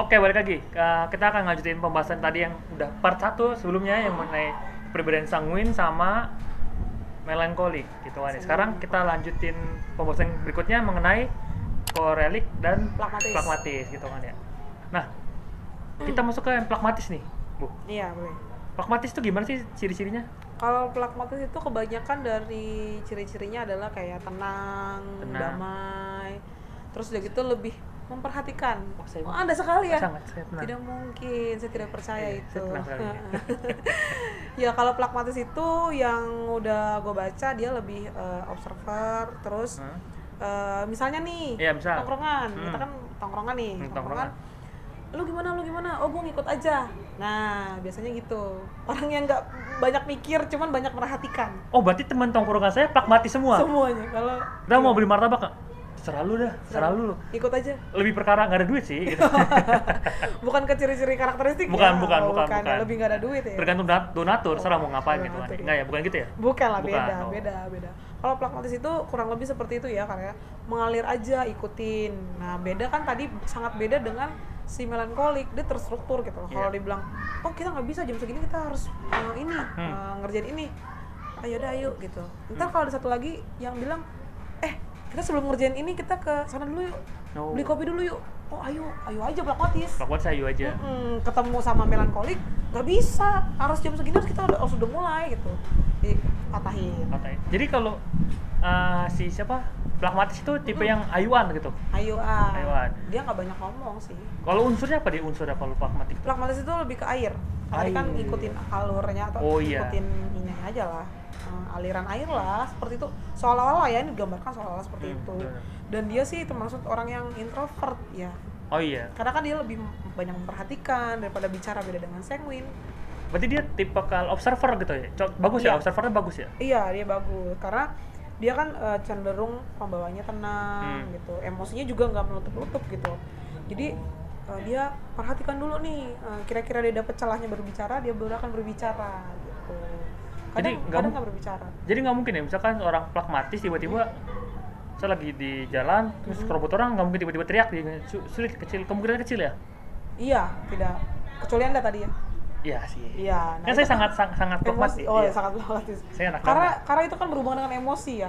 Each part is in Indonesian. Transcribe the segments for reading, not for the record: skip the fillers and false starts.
Oke, balik lagi. Kita akan lanjutin pembahasan tadi yang udah part 1 sebelumnya yang mengenai perbedaan sanguin sama melankolik gitu kan. Sekarang kita lanjutin pembahasan berikutnya mengenai korelik dan plakmatis gitu kan ya. Nah, kita masuk ke yang plakmatis nih, Bu. Iya, boleh. Plakmatis itu gimana sih ciri-cirinya? Kalau plakmatis itu kebanyakan dari ciri-cirinya adalah kayak tenang, damai. Terus udah gitu lebih memperhatikan. Anda sekali ya? Sangat, saya tenang. Tidak mungkin, saya tidak percaya itu. Saya tenang sekali. Ya kalau plakmatis itu yang udah gue baca dia lebih observer, terus misalnya nih Iya, misal. tongkrongan, kita kan tongkrongan nih, tongkrongan. Lu gimana? Oh, gue ngikut aja. Nah, biasanya gitu. Orang yang nggak banyak mikir, cuman banyak merhatikan. Oh, berarti teman tongkrongan saya plakmatis semua? Semuanya. Kalau kita mau beli martabak nggak? Serah lu dah, serah lu. Ikut aja. Lebih perkara nggak ada duit sih gitu. Bukan ke ciri-ciri karakteristik bukan, ya? Bukan. Lebih nggak ada duit ya? Tergantung donatur, serah mau ngapain gitu kan. Enggak ya, bukan gitu ya? Bukan lah, Bukan. beda. Kalau plakmatis itu kurang lebih seperti itu ya, karena mengalir aja, ikutin. Nah, beda kan tadi sangat beda dengan si melankolik, dia terstruktur gitu. Kalau dibilang, oh kita nggak bisa jam segini kita harus ngerjain ini, ayo gitu. Ntar kalau ada satu lagi yang bilang, kita sebelum ngerjain ini kita ke sana dulu yuk, beli kopi dulu yuk. Oh ayo aja plakmatis. Plakmatis ayo aja. Ketemu sama melankolik nggak bisa, harus jam segini harus kita harus udah mulai gitu. Patahin. Jadi kalau si siapa plakmatis itu tipe yang ayuan gitu. Ayuan. Dia nggak banyak ngomong sih. Kalau unsurnya apa dia unsurnya kalau plakmatis? Plakmatis itu lebih ke air. Karena kan ikutin alurnya atau ikutin ini aja lah. Aliran air lah, seperti itu. Seolah-olah ya, ini digambarkan seolah-olah seperti itu. Dan dia sih termasuk orang yang introvert ya. Oh iya. Karena kan dia lebih banyak memperhatikan daripada bicara, beda dengan sanguin. Berarti dia tipikal observer gitu ya? Bagus ya, observernya bagus ya? Iya, dia bagus. Karena dia kan cenderung pembawanya tenang gitu. Emosinya juga nggak menutup-nutup gitu. Jadi dia perhatikan dulu nih, kira-kira dia dapat celahnya berbicara, dia baru akan berbicara gitu. Kadang nggak berbicara. Jadi nggak mungkin ya, misalkan orang plakmatis tiba-tiba saya lagi di jalan terus kerobot orang, nggak mungkin tiba-tiba teriak, sulit kecil, kemungkinan kecil ya? Iya, tidak. Kecuali Anda tadi ya. Iya sih. Iya. Nah, kan saya sangat plakmatis. Oh ya, sangat plakmatis. Karena itu kan berhubungan dengan emosi ya.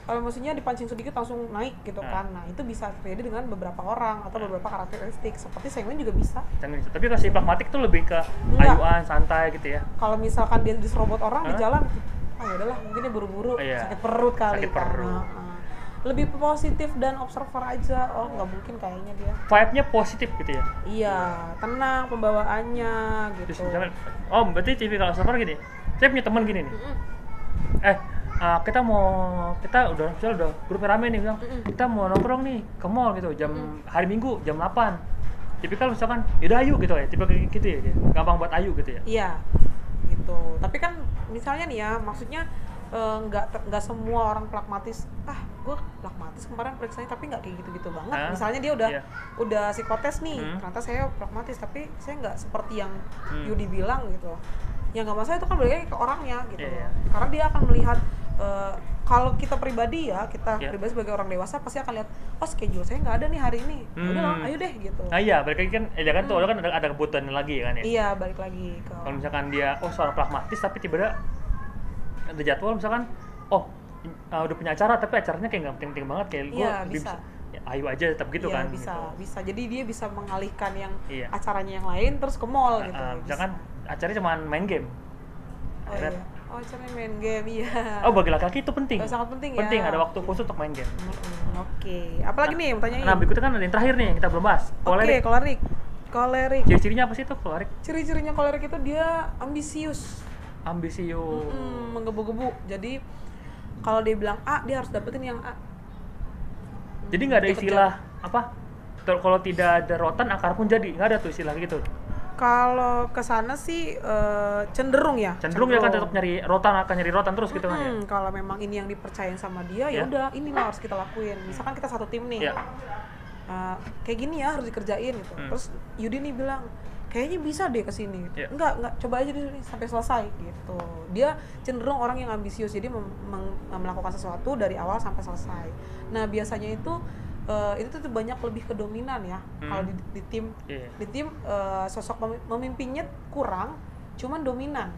Kalau emosinya dipancing sedikit langsung naik gitu kan. Nah, itu bisa terjadi dengan beberapa orang atau beberapa karakteristik. Seperti sanguin juga bisa. Tapi kalau si plakmatik tuh lebih ke ayuan, santai gitu ya. Kalau misalkan dia diserobot orang di jalan, ya udahlah, mungkin dia buru-buru, sakit perut kali. Sakit perut. Lebih positif dan observer aja. Oh, nggak mungkin kayaknya dia. Vibe-nya positif gitu ya? Iya, tenang pembawaannya gitu. Terus misalkan, berarti tipikal observer gini. Saya punya teman gini nih. Kita udah grup rame nih bilang, kita mau nongkrong nih ke mall gitu jam hari Minggu jam 8. Tipikal misalkan, yaudah ayo gitu ya. Tipikal gitu ya. Gampang buat ayo gitu ya. Iya. Gitu. Tapi kan misalnya nih ya, maksudnya nggak semua orang plakmatis. Gue plakmatis kemarin periksanya tapi nggak kayak gitu-gitu banget. Misalnya dia udah psikotes nih, ternyata saya plakmatis tapi saya nggak seperti yang Yudi bilang gitu. Ya nggak masalah, itu kan balik lagi ke orangnya gitu. Karena dia akan melihat kalau kita pribadi ya, pribadi sebagai orang dewasa pasti akan lihat, schedule saya nggak ada nih hari ini. Udah, ayo deh gitu. Nah iya, balik lagi kan, ada kebutuhan lagi kan ya. Iya, balik lagi ke. Kalau misalkan dia seorang pragmatis tapi tiba-tiba ada jadwal misalkan, udah punya acara tapi acaranya kayak nggak penting-penting banget, kayak gue bisa. Ya, ayo aja tetap gitu kan. Bisa. Jadi dia bisa mengalihkan yang acaranya yang lain terus ke mall gitu. Misalkan acaranya cuma main game. Acaranya main game, iya. Bagi laki-laki itu penting. Sangat penting ya. Penting, ada waktu khusus untuk main game. Oke. Apalagi nih yang tanyain? Nah, berikutnya kan ada yang terakhir nih yang kita belum bahas. Kolerik. Ciri-cirinya apa sih tuh kolerik? Ciri-cirinya kolerik itu dia ambisius. Menggebu-gebu. Jadi kalau dia bilang A, dia harus dapetin yang A. Jadi nggak ada istilah apa? Kalau tidak ada rotan akar pun jadi, nggak ada tuh istilah gitu. Kalau kesana sih cenderung ya. Cenderung dia kan tetap akan nyari rotan terus gitu kan ya. Kalau memang ini yang dipercayain sama dia, ya udah inilah harus kita lakuin. Misalkan kita satu tim nih, kayak gini ya harus dikerjain gitu. Terus Yudi nih bilang, kayaknya bisa deh kesini. Enggak, coba aja dulu nih sampai selesai gitu. Dia cenderung orang yang ambisius, jadi melakukan sesuatu dari awal sampai selesai. Nah biasanya itu itu tuh banyak lebih ke dominan ya. Kalau di tim, di tim sosok memimpinnya kurang, cuman dominan.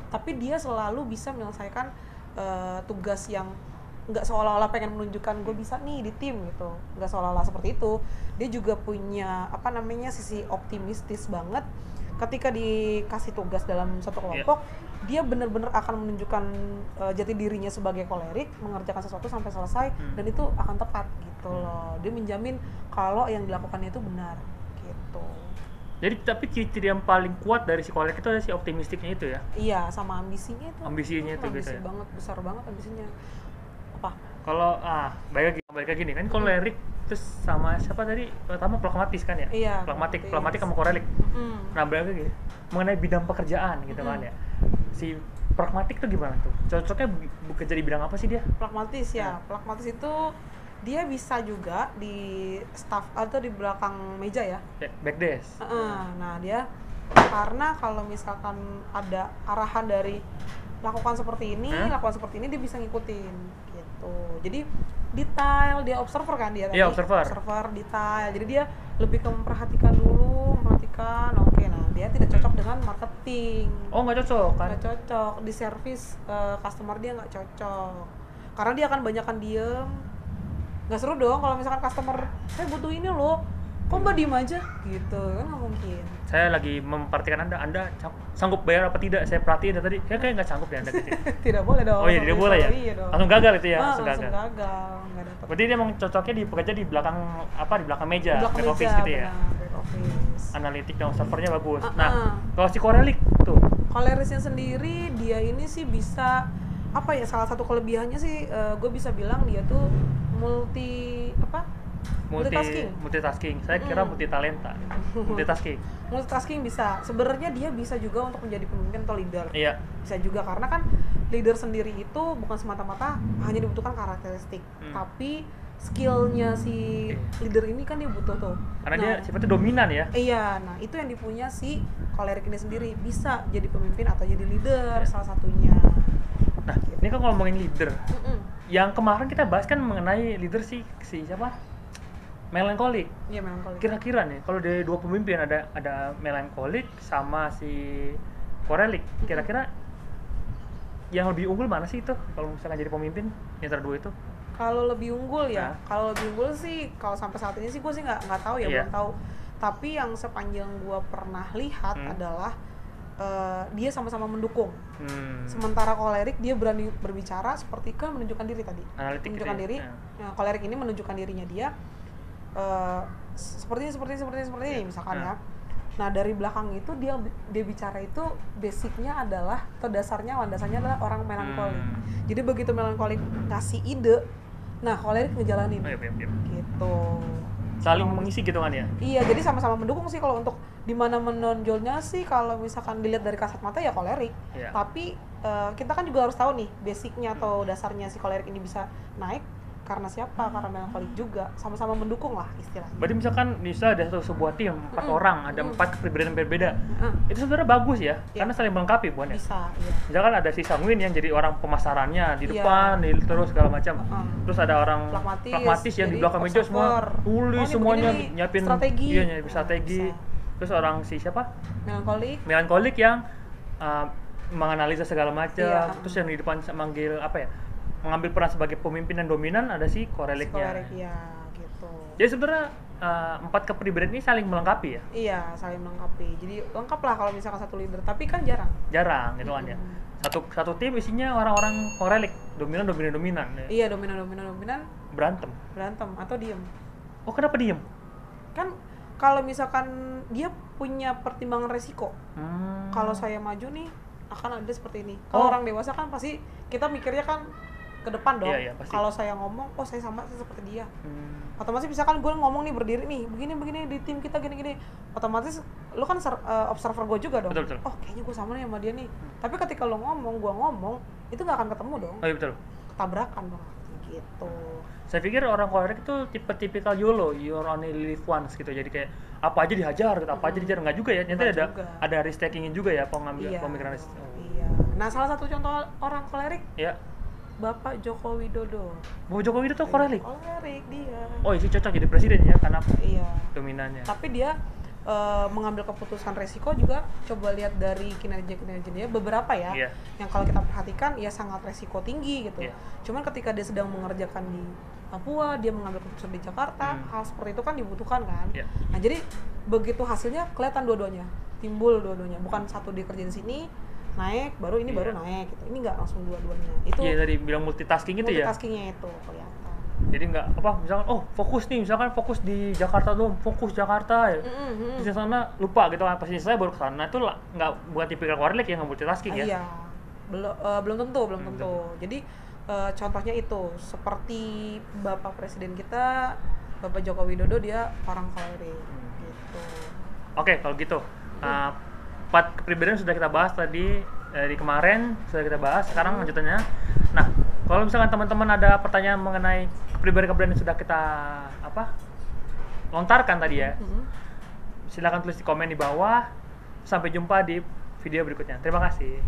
Tapi dia selalu bisa menyelesaikan tugas yang nggak seolah-olah pengen menunjukkan gue bisa nih di tim gitu, nggak seolah-olah seperti itu. Dia juga punya sisi optimistis banget. Ketika dikasih tugas dalam satu kelompok, dia benar-benar akan menunjukkan jati dirinya sebagai kolerik, mengerjakan sesuatu sampai selesai, dan itu akan tepat gitu loh. Dia menjamin kalau yang dilakukannya itu benar gitu. Jadi tapi ciri yang paling kuat dari si kolerik itu adalah si optimistiknya itu ya? Iya, sama ambisinya itu. Ambisinya itu gitu ya? Banget, besar banget ambisinya. Apa? Kalau balik lagi nih kan kolerik terus sama siapa tadi pertama pragmatis kan ya? Iya. Pragmatik sama kolerik. Nah balik lagi mengenai bidang pekerjaan gitu kan ya. Si pragmatik tuh gimana tuh? Cocoknya bekerja di bidang apa sih dia? Pragmatis ya. Pragmatis itu dia bisa juga di staff atau di belakang meja ya. Backdesk. Nah dia karena kalau misalkan ada arahan dari lakukan seperti ini dia bisa ngikutin gitu. Jadi detail, dia observer kan dia tadi. Iya, observer detail. Jadi dia lebih ke memperhatikan dulu, oke, nah dia tidak cocok dengan marketing. Oh, nggak cocok kan? Nggak cocok, di service customer dia nggak cocok. Karena dia akan banyakan diem. Nggak seru dong kalau misalkan customer, saya butuh ini loh, kok mbak diem aja? Gitu, kan nggak mungkin. Saya lagi memperhatikan Anda sanggup bayar apa tidak, saya perhatiin tadi, kayak nggak sanggup ya Anda gitu. Tidak boleh dong. Oh iya, tidak boleh ya? Iya dong. Langsung gagal itu ya? Langsung gagal, nggak dapat. Berarti dia emang cocoknya bekerja di belakang di belakang meja, back office gitu ya? Back office. Analitik dan servernya bagus. Nah, kalau si kolerik tuh? Kolerisnya sendiri, dia ini sih bisa, salah satu kelebihannya sih, gue bisa bilang dia tuh multitasking. Saya kira multitalenta. Multitasking bisa. Sebenarnya dia bisa juga untuk menjadi pemimpin atau leader. Iya. Bisa juga karena kan leader sendiri itu bukan semata-mata hanya dibutuhkan karakteristik, tapi skillnya si leader ini kan dia butuh tuh. Karena dia sifatnya dominan ya. Iya. Nah itu yang dipunya si kolerik ini sendiri, bisa jadi pemimpin atau jadi leader salah satunya. Nah ini kan ngomongin leader. Yang kemarin kita bahas kan mengenai leader si siapa? Melankolik. Iya, melankolik. Kira-kira nih kalau dari dua pemimpin ada melankolik sama si kolerik, kira-kira yang lebih unggul mana sih itu kalau misalkan jadi pemimpin antara dua itu? Kalau lebih unggul ya, kalau lebih unggul sih kalau sampai saat ini sih gue sih nggak tahu ya, belum tahu. Tapi yang sepanjang gue pernah lihat adalah dia sama-sama mendukung. Sementara kolerik dia berani berbicara seperti kan menunjukkan diri tadi. Menunjukkan diri. Nah, kolerik ini menunjukkan dirinya dia seperti ini misalkan ya. Nah dari belakang itu dia bicara itu basicnya adalah atau dasarnya landasannya adalah orang melankolik. Jadi begitu melankolik ngasih ide, nah kolerik ngejalanin. Gitu. Saling mengisi gitu kan ya? Iya, jadi sama-sama mendukung sih. Kalau untuk di mana menonjolnya sih kalau misalkan dilihat dari kasat mata ya kolerik. Tapi kita kan juga harus tahu nih basicnya atau dasarnya si kolerik ini bisa naik karena siapa? Karena melankolik juga. Sama-sama mendukung lah istilahnya. Berarti misalkan ada sebuah tim 4 orang, ada 4 kepribadian berbeda. Itu sebenarnya bagus ya, karena saling melengkapi bukan ya? Bisa, iya. Misalkan ada si Sangwin yang jadi orang pemasarannya di depan, terus segala macam. Terus ada orang pragmatis yang di belakang meja semua tulis semuanya, nyiapin strategi. Iya, nyiapin strategi. Terus orang si siapa? Melankolik yang menganalisa segala macam. Terus yang di depan manggil mengambil peran sebagai pemimpin dan dominan ada si koleliknya. Gitu. Jadi sebenarnya 4 kepribadian ini saling melengkapi ya? Iya, saling melengkapi. Jadi lengkap lah kalau misalkan satu leader, tapi kan jarang. Jarang gitu kan ya. Satu tim isinya orang-orang kolelik, dominan. Iya, dominan. Berantem atau diem. Oh, kenapa diem? Kan kalau misalkan dia punya pertimbangan resiko. Kalau saya maju nih akan ada seperti ini. Kalau orang dewasa kan pasti kita mikirnya kan ke depan dong. Iya, kalau saya ngomong, saya seperti dia. Otomatis misalkan gue ngomong nih berdiri nih, begini di tim kita gini. Otomatis lu kan observer gue juga dong. Betul. Oh kayaknya gue sama nih sama dia nih. Tapi ketika lu ngomong, gue ngomong, itu nggak akan ketemu dong. Oh iya betul. Ketabrakan dong. Gitu. Saya pikir orang kolerik itu tipikal YOLO, you only live once gitu. Jadi kayak apa aja dihajar, apa aja dihajar, enggak juga ya. Ternyata ada risk takingnya juga ya, pemikiran. Iya. Nah salah satu contoh orang kolerik. Iya. Bapak Joko Widodo. Bapak Joko Widodo kolerik? Kolerik dia. Oh, itu cocok jadi presiden ya, karena iya. dominannya. Tapi dia mengambil keputusan resiko juga, coba lihat dari kinerja dia beberapa ya, yang kalau kita perhatikan ya sangat resiko tinggi gitu. Cuman ketika dia sedang mengerjakan di Papua, dia mengambil keputusan di Jakarta, hal seperti itu kan dibutuhkan kan. Nah jadi begitu hasilnya kelihatan dua-duanya, timbul dua-duanya, bukan satu dikerjain sini naik baru ini baru naik gitu. Ini nggak langsung dua-duanya. Itu tadi bilang multitasking itu ya. Multitaskingnya itu kelihatan. Jadi nggak misalkan fokus di Jakarta doang, fokus Jakarta ya. Di sana lupa gitu kan, pasti saya baru ke sana itu nggak buat tipikal kolerik yang nggak multitasking ya. Iya. Belum tentu. Jadi contohnya itu seperti Bapak Presiden kita, Bapak Joko Widodo, dia orang kolerik gitu. Oke, kalau gitu 4 kepribadian sudah kita bahas tadi, dari kemarin sudah kita bahas, sekarang lanjutannya. Nah, kalau misalkan teman-teman ada pertanyaan mengenai kepribadian yang sudah kita lontarkan tadi ya, silakan tulis di komen di bawah. Sampai jumpa di video berikutnya. Terima kasih.